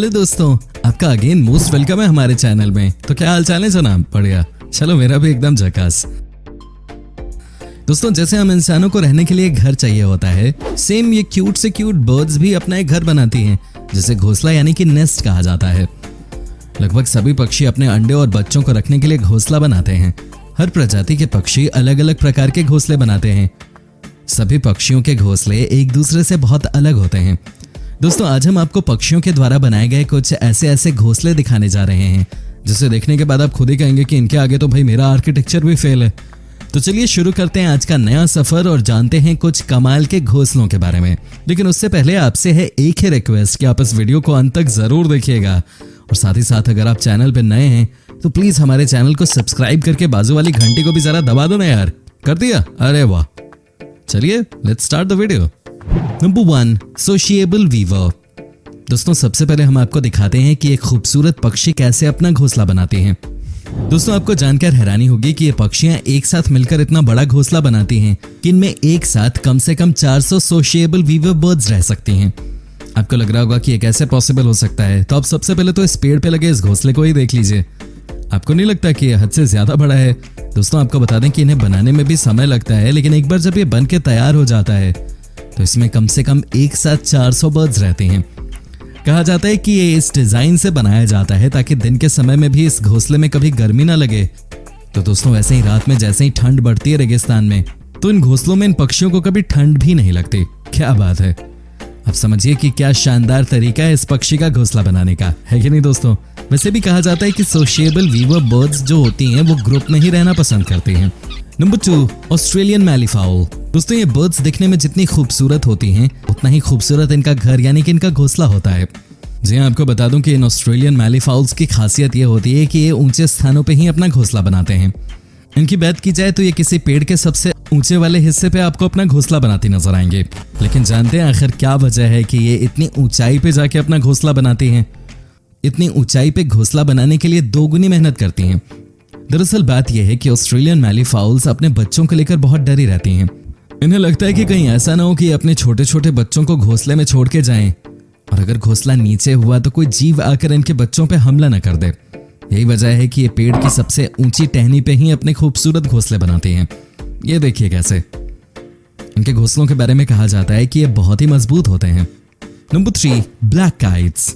Hello दोस्तों, आपका again most welcome है हमारे चैनल में। तो क्या हाल चाल है जनाब? बढ़िया। चलो मेरा भी एकदम झकास। दोस्तों, जैसे हम इंसानों को रहने के लिए एक घर चाहिए होता है, सेम ये क्यूट से क्यूट बर्ड्स भी अपना एक घर बनाती हैं, जिसे घोंसला यानी कि नेस्ट कहा जाता है। लगभग सभी पक्षी अपने अंडे और बच्चों को रखने के लिए घोंसला बनाते हैं। हर प्रजाति के पक्षी अलग अलग प्रकार के घोंसले बनाते हैं। सभी पक्षियों के घोंसले एक दूसरे से बहुत अलग होते हैं। दोस्तों, आज हम आपको पक्षियों के द्वारा बनाए गए कुछ ऐसे घोंसले दिखाने जा रहे हैं, जिसे देखने के बाद आप खुद ही कहेंगे कि इनके आगे तो भाई मेरा आर्किटेक्चर भी फेल है। तो चलिए शुरू करते हैं आज का नया सफर और जानते हैं कुछ कमाल के घोंसलों के बारे में। लेकिन उससे पहले आपसे है एक ही रिक्वेस्ट कि आप इस वीडियो को अंत तक जरूर देखिएगा, और साथ ही साथ अगर आप चैनल पे नए हैं तो प्लीज हमारे चैनल को सब्सक्राइब करके बाजू वाली घंटी को भी जरा दबा दो ना यार। कर दिया? अरे वाह। चलिए let's start the video. Number 1, sociable weaver. दोस्तों, सबसे पहले हम आपको दिखाते हैं कि एक खूबसूरत पक्षी कैसे अपना घोंसला बनाती हैं। दोस्तों, आपको जानकर हैरानी होगी कि ये पक्षियां एक साथ मिलकर इतना बड़ा घोंसला बनाती हैं कि इनमें एक साथ कम से कम 400 सोशिएबल वीवर बर्ड्स रह सकती हैं। आपको लग रहा होगा कि ये कैसे पॉसिबल हो सकता है, तो आप सबसे पहले तो इस पेड़ पे लगे इस घोंसले को ही देख लीजिए। आपको नहीं लगता कि ये हद से ज्यादा बड़ा है? दोस्तों, आपको बता दें कि इन्हें बनाने में भी समय लगता है, लेकिन एक बार जब ये बन के तैयार हो जाता है तो इसमें कम से कम एक साथ 400 बर्ड्स रहते हैं। कहा जाता है कि ये इस डिजाइन से बनाया जाता है ताकि दिन के समय में भी इस घोंसले में कभी गर्मी ना लगे। तो दोस्तों, वैसे ही रात में जैसे ही ठंड बढ़ती है रेगिस्तान में, तो इन घोंसलों में इन पक्षियों को कभी ठंड भी नहीं लगती। क्या बात है! अब समझिए कि क्या शानदार तरीका है इस पक्षी का घोंसला बनाने का, है कि नहीं दोस्तों? वैसे भी कहा जाता है कि सोशिएबल वीवर बर्ड्स जो होती हैं वो ग्रुप में ही रहना पसंद करती हैं। Number 2, Australian malleefowl. दोस्तों, ये बर्ड्स दिखने में जितनी खूबसूरत होती हैं उतना ही खूबसूरत इनका घर यानी कि इनका घोंसला होता है। जी हाँ, आपको बता दूं कि इन ऑस्ट्रेलियन मैलीफाउल्स की खासियत ये होती है कि ये ऊंचे स्थानों पे ही अपना घोंसला बनाते हैं। इनकी बात की जाए तो ये किसी पेड़ के सबसे ऊंचे वाले हिस्से पे आपको अपना घोंसला बनाती नजर आएंगे। लेकिन जानते हैं आखिर क्या वजह है कि ये इतनी ऊंचाई पे जाके अपना घोंसला बनाती हैं? इतनी ऊंचाई पे घोंसला बनाने के लिए दोगुनी मेहनत करती हैं। दरअसल बात यह है कि ऑस्ट्रेलियन मैलीफाउल्स अपने बच्चों को लेकर बहुत डरी रहती हैं। इन्हें लगता है कि कहीं ऐसा ना हो कि अपने छोटे छोटे बच्चों को घोंसले में छोड़ के जाएं, और अगर घोंसला नीचे हुआ तो कोई जीव आकर इनके बच्चों पे हमला न कर दे। यही वजह है कि ये पेड़ की सबसे ऊंची टहनी पे ही अपने खूबसूरत घोंसले बनाते हैं। ये देखिए कैसे। इनके घोंसलों के बारे में कहा जाता है कि ये बहुत ही मजबूत होते हैं। Number 3, black kites.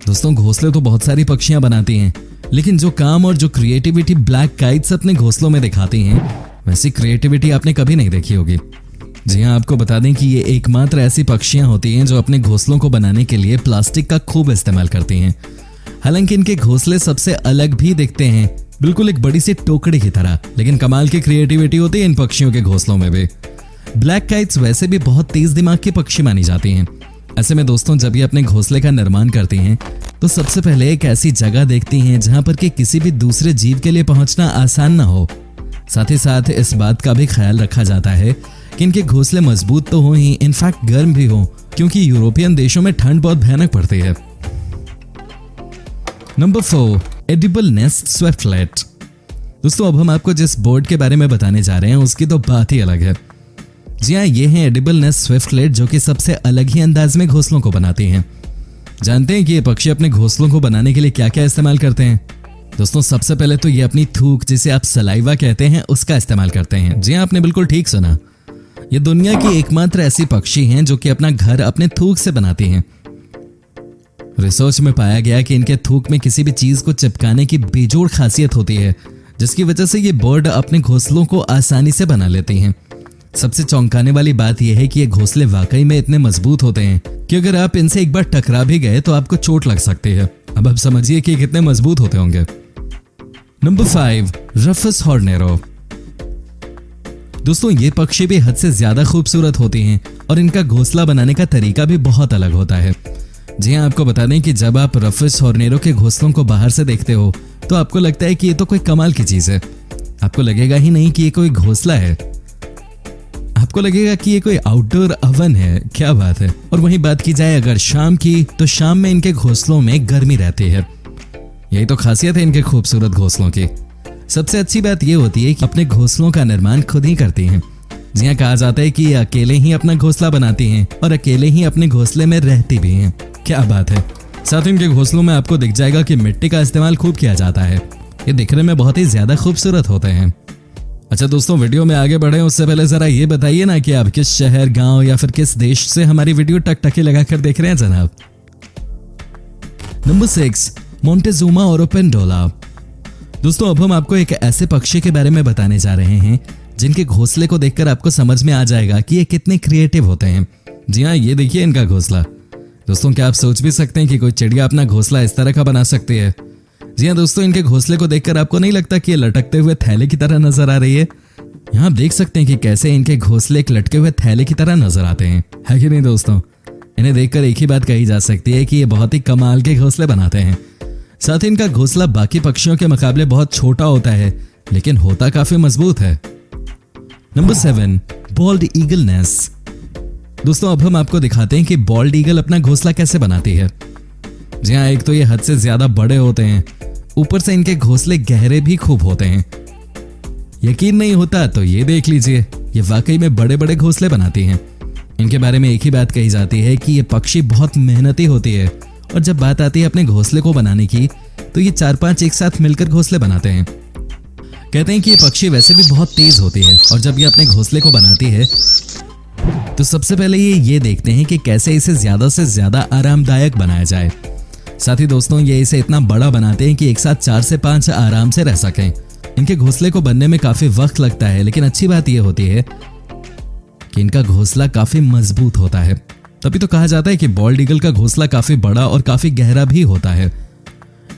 दोस्तों, घोंसले तो बहुत सारी पक्षियां बनाती हैं, लेकिन जो काम और जो क्रिएटिविटी ब्लैक काइट्स अपने घोंसलों में दिखाती हैं, वैसी क्रिएटिविटी आपने कभी नहीं देखी होगी। जी हाँ, आपको बता दें कि ये एकमात्र ऐसी पक्षियां होती हैं जो अपने घोंसलों को बनाने के लिए प्लास्टिक का खूब इस्तेमाल करती हैं। हालांकि इनके घोंसले सबसे अलग भी दिखते हैं, बिल्कुल एक बड़ी सी टोकरी की तरह, लेकिन कमाल की क्रिएटिविटी होती है इन पक्षियों के घोंसलों में भी। ब्लैक काइट्स वैसे भी बहुत तेज दिमाग की पक्षी मानी जाती हैं। ऐसे में दोस्तों, जब ये अपने घोंसले का निर्माण करती हैं तो सबसे पहले एक ऐसी जगह देखती हैं जहां पर कि किसी भी दूसरे जीव के लिए पहुंचना आसान ना हो। साथ ही साथ इस बात का भी ख्याल रखा जाता है कि इनके घोंसले मजबूत तो हो ही, इनफैक्ट गर्म भी हो, क्योंकि यूरोपियन देशों में ठंड बहुत भयानक पड़ती है। Number 4, edible nest swiftlet. दोस्तों, अब हम आपको जिस बर्ड के बारे में बताने जा रहे हैं उसकी तो बात ही अलग है। जी हाँ, ये हैं एडिबल नेस्ट स्विफ्टलेट, जो कि सबसे अलग ही अंदाज में घोंसलों को बनाती हैं। जानते हैं कि ये पक्षी अपने घोंसलों को बनाने के लिए क्या क्या इस्तेमाल करते हैं? दोस्तों, सबसे पहले तो ये अपनी थूक, जिसे आप सलाइवा कहते हैं, उसका इस्तेमाल करते हैं। जी हाँ, आपने बिल्कुल ठीक सुना। ये दुनिया की एकमात्र ऐसी पक्षी हैं जो कि अपना घर अपने थूक से बनाती हैं। रिसर्च में पाया गया कि इनके थूक में किसी भी चीज को चिपकाने की बेजोड़ खासियत होती है, जिसकी वजह से ये बर्ड अपने घोंसलों को आसानी से बना लेती हैं। सबसे चौंकाने वाली बात यह है कि ये घोंसले वाकई में इतने मजबूत होते हैं कि अगर आप इनसे एक बार टकरा भी गए तो आपको चोट लग सकती है। अब आप समझिए कि कितने मजबूत होते होंगे। Number 5, rufous hornero. दोस्तों, ये पक्षी भी हद से ज्यादा खूबसूरत होती हैं और इनका घोंसला बनाने का तरीका भी बहुत अलग होता है। जी हाँ, आपको बता दें कि जब आप रफस हॉर्नेरो के घोंसलों को बाहर से देखते हो तो आपको लगता है कि ये तो कोई कमाल की चीज है। आपको लगेगा ही नहीं कि ये कोई घोंसला है, आपको लगेगा कि ये कोई आउटडोर अवन है। क्या बात है! और वहीं बात की जाए अगर शाम की, तो शाम में इनके घोंसलों में गर्मी रहती है। यही तो खासियत है इनके खूबसूरत घोंसलों की। सबसे अच्छी बात यह होती है कि अपने घोंसलों का निर्माण खुद ही करती हैं। जी हाँ, कहा जाता है कि ये अकेले ही अपना घोंसला बनाती हैं और अकेले ही अपने घोंसले में रहती भी हैं। क्या बात है! साथ ही इनके घोंसलों में आपको दिख जाएगा कि मिट्टी का इस्तेमाल खूब किया जाता है। ये दिखने में बहुत ही ज्यादा खूबसूरत होते हैं। अच्छा दोस्तों, वीडियो में आगे बढ़े उससे पहले जरा ये बताइए ना कि आप किस शहर, गांव या फिर किस देश से हमारी वीडियो टकटकी लगाकर देख रहे हैं जनाब। Number 6, Montezuma oropendola. दोस्तों, अब हम आपको एक ऐसे पक्षी के बारे में बताने जा रहे हैं जिनके घोंसले को देखकर आपको समझ में आ जाएगा कि ये कितने क्रिएटिव होते हैं। जी हाँ, ये देखिए इनका घोंसला। दोस्तों, क्या आप सोच भी सकते हैं कि कोई चिड़िया अपना घोंसला इस तरह का बना सकती है? जी हाँ दोस्तों, इनके घोंसले को देखकर आपको नहीं लगता कि ये लटकते हुए थैले की तरह नजर आ रही है? यहाँ आप देख सकते हैं कि कैसे इनके घोंसले एक लटके हुए थैले की तरह नजर आते हैं, है कि नहीं दोस्तों? इन्हें देखकर एक ही बात कही जा सकती है कि ये बहुत ही कमाल के घोंसले बनाते हैं। साथ ही इनका घोंसला बाकी पक्षियों के मुकाबले बहुत छोटा होता है, लेकिन होता काफी मजबूत है। Number 7, bold eagle nest. दोस्तों, अब हम आपको दिखाते हैं कि बॉल्ड ईगल अपना घोंसला कैसे बनाती है। जी हाँ, एक तो ये हद से ज्यादा बड़े होते हैं, ऊपर से इनके घोंसले गहरे भी खूब होते हैं। यकीन नहीं होता तो ये देख लीजिए, ये वाकई में बड़े बड़े घोंसले बनाती हैं। इनके बारे में एक ही बात कही जाती है कि ये पक्षी बहुत मेहनती होती है, और जब बात आती है अपने घोंसले को बनाने की तो ये 4-5 एक साथ मिलकर घोंसले बनाते हैं। कहते हैं कि ये पक्षी वैसे भी बहुत तेज होती है, और जब ये अपने घोंसले को बनाती है तो सबसे पहले ये देखते हैं कि कैसे इसे ज्यादा से ज्यादा आरामदायक बनाया जाए। साथ ही दोस्तों, ये इसे इतना बड़ा बनाते हैं कि एक साथ 4 से 5 आराम से रह सकें। इनके घोंसले को बनने में काफी वक्त लगता है, लेकिन अच्छी बात यह होती है कि इनका घोंसला काफी मजबूत होता है। तभी तो कहा जाता है कि बॉल्ड ईगल का घोंसला काफी बड़ा और काफी गहरा भी होता है।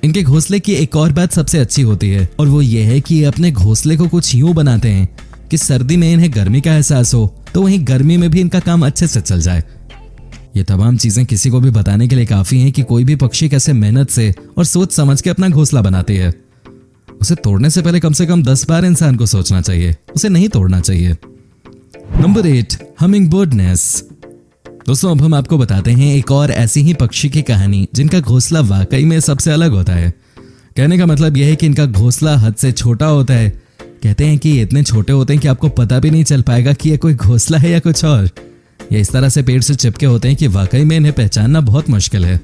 इनके घोंसले की एक और बात सबसे अच्छी होती है, और वो ये है कि ये अपने घोंसले को कुछ यूं बनाते हैं कि सर्दी में इन्हें गर्मी का एहसास हो, तो वहीं गर्मी में भी इनका काम अच्छे से चल जाए। ये तमाम चीजें किसी को भी बताने के लिए काफी हैं कि कोई भी पक्षी कैसे मेहनत से और सोच समझ के अपना घोंसला बनाती है। उसे तोड़ने से पहले कम से कम 10 बार इंसान को सोचना चाहिए, उसे नहीं तोड़ना चाहिए। Number 8, hummingbird nest. दोस्तों, अब हम आपको बताते हैं एक और ऐसी ही पक्षी की कहानी जिनका घोंसला वाकई में सबसे अलग होता है। कहने का मतलब यह है कि इनका घोंसला हद से छोटा होता है। कहते हैं कि ये इतने छोटे होते हैं कि आपको पता भी नहीं चल पाएगा कि ये कोई घोंसला है या कुछ और। ये इस तरह से पेड़ से चिपके होते हैं कि वाकई में इन्हें पहचानना बहुत मुश्किल है।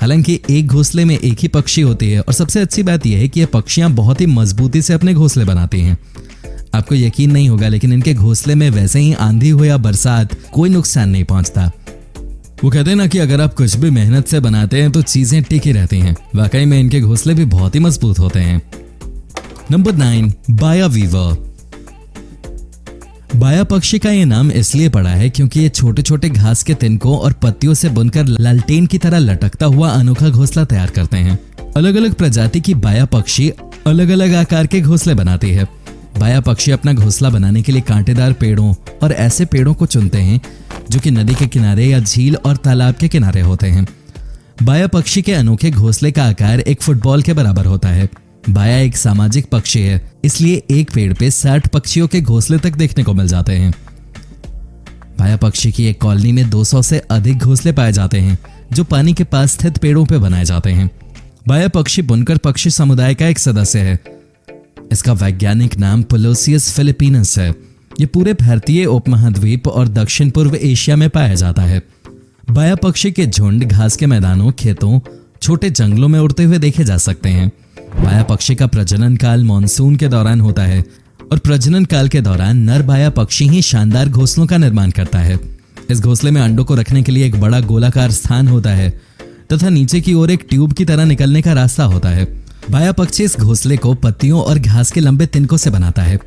हालांकि एक घोंसले में एक ही पक्षी होती है, और सबसे अच्छी बात यह है कि ये पक्षियां बहुत ही मजबूती से अपने घोंसले बनाती हैं। आपको यकीन नहीं होगा, लेकिन इनके घोंसले में वैसे ही आंधी हो या बरसात कोई नुकसान नहीं पहुंचता। वो कहते हैं ना कि अगर आप कुछ भी मेहनत से बनाते हैं तो चीजें टिकी रहती हैं। वाकई में इनके घोंसले भी बहुत ही मजबूत होते हैं। नंबर 9, बाया वीवर। बाया पक्षी का ये नाम इसलिए पड़ा है क्योंकि ये छोटे छोटे घास के तिनकों और पत्तियों से बुनकर लालटेन की तरह लटकता हुआ अनोखा घोंसला तैयार करते हैं। अलग अलग प्रजाति की बाया पक्षी अलग अलग आकार के घोंसले बनाती है। बाया पक्षी अपना घोंसला बनाने के लिए कांटेदार पेड़ों और ऐसे पेड़ों को चुनते हैं जो कि नदी के किनारे या झील और तालाब के किनारे होते हैं। बाया पक्षी के अनोखे घोंसले का आकार एक फुटबॉल के बराबर होता है। बाया एक सामाजिक पक्षी है, इसलिए एक पेड़ पे 60 पक्षियों के घोंसले तक देखने को मिल जाते हैं। बाया पक्षी की एक कॉलोनी में 200 से अधिक घोंसले पाए जाते हैं जो पानी के पास स्थित पेड़ों पे बनाए जाते हैं। बाया पक्षी बुनकर पक्षी समुदाय का एक सदस्य है। इसका वैज्ञानिक नाम पुलोसियस फिलिपिनस है। ये पूरे भारतीय उपमहाद्वीप और दक्षिण पूर्व एशिया में पाया जाता है। बाया पक्षी के झुंड घास के मैदानों, खेतों, छोटे जंगलों में उड़ते हुए देखे जा सकते हैं। बाया पक्षी का प्रजनन काल मानसून के दौरान होता है, और प्रजनन काल के दौरान नर बाया पक्षी ही शानदार घोंसलों का निर्माण करता है। इस घोंसले में अंडों को रखने के लिए एक बड़ा गोलाकार स्थान होता है तथा नीचे की ओर एक ट्यूब की तरह निकलने का रास्ता होता है। बाया पक्षी इस घोंसले को पत्तियों और घास के लंबे तिनकों से बनाता है।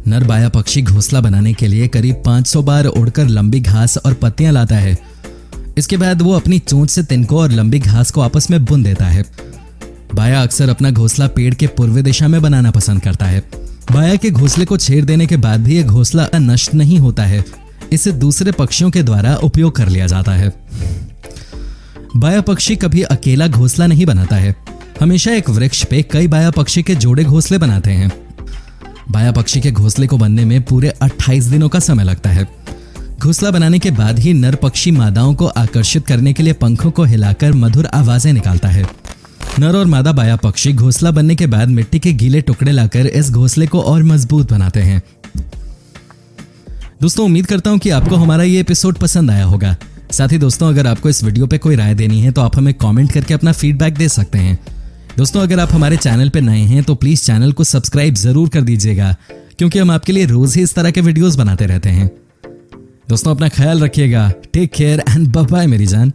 नर बाया पक्षी घोंसला बनाने के लिए करीब 500 बार उड़कर लंबी घास और पत्तियां लाता है। इसके बाद वो अपनी चोंच से तिनकों और लंबी घास को आपस में बुन देता है। बाया अक्सर अपना घोंसला पेड़ के पूर्वी दिशा में बनाना पसंद करता है। बाया के घोंसले को छेड़ देने के बाद भी यह घोंसला नष्ट नहीं होता है। इसे दूसरे पक्षियों के द्वारा उपयोग कर लिया जाता है। बाया पक्षी कभी अकेला घोंसला नहीं बनाता है। हमेशा एक वृक्ष पे कई बाया पक्षी के जोड़े घोंसले बनाते हैं। बाया पक्षी के घोंसले को बनने में पूरे 28 दिनों का समय लगता है। घोंसला बनाने के बाद ही नर पक्षी मादाओं को आकर्षित करने के लिए पंखों को हिलाकर मधुर आवाजें निकालता है। नर और मादा बाया पक्षी घोंसला बनने के बाद मिट्टी के गीले टुकड़े लाकर इस घोंसले को और मजबूत बनाते हैं। दोस्तों, उम्मीद करता हूं कि आपको हमारा ये एपिसोड पसंद आया होगा। साथ ही दोस्तों, अगर आपको इस वीडियो पे कोई राय देनी है तो आप हमें कमेंट करके अपना फीडबैक दे सकते हैं। दोस्तों, अगर आप हमारे चैनल पे नए हैं तो प्लीज चैनल को सब्सक्राइब जरूर कर दीजिएगा, क्योंकि हम आपके लिए रोज ही इस तरह के वीडियोस बनाते रहते हैं। दोस्तों, अपना ख्याल रखिएगा। Take care and bye bye मेरी जान।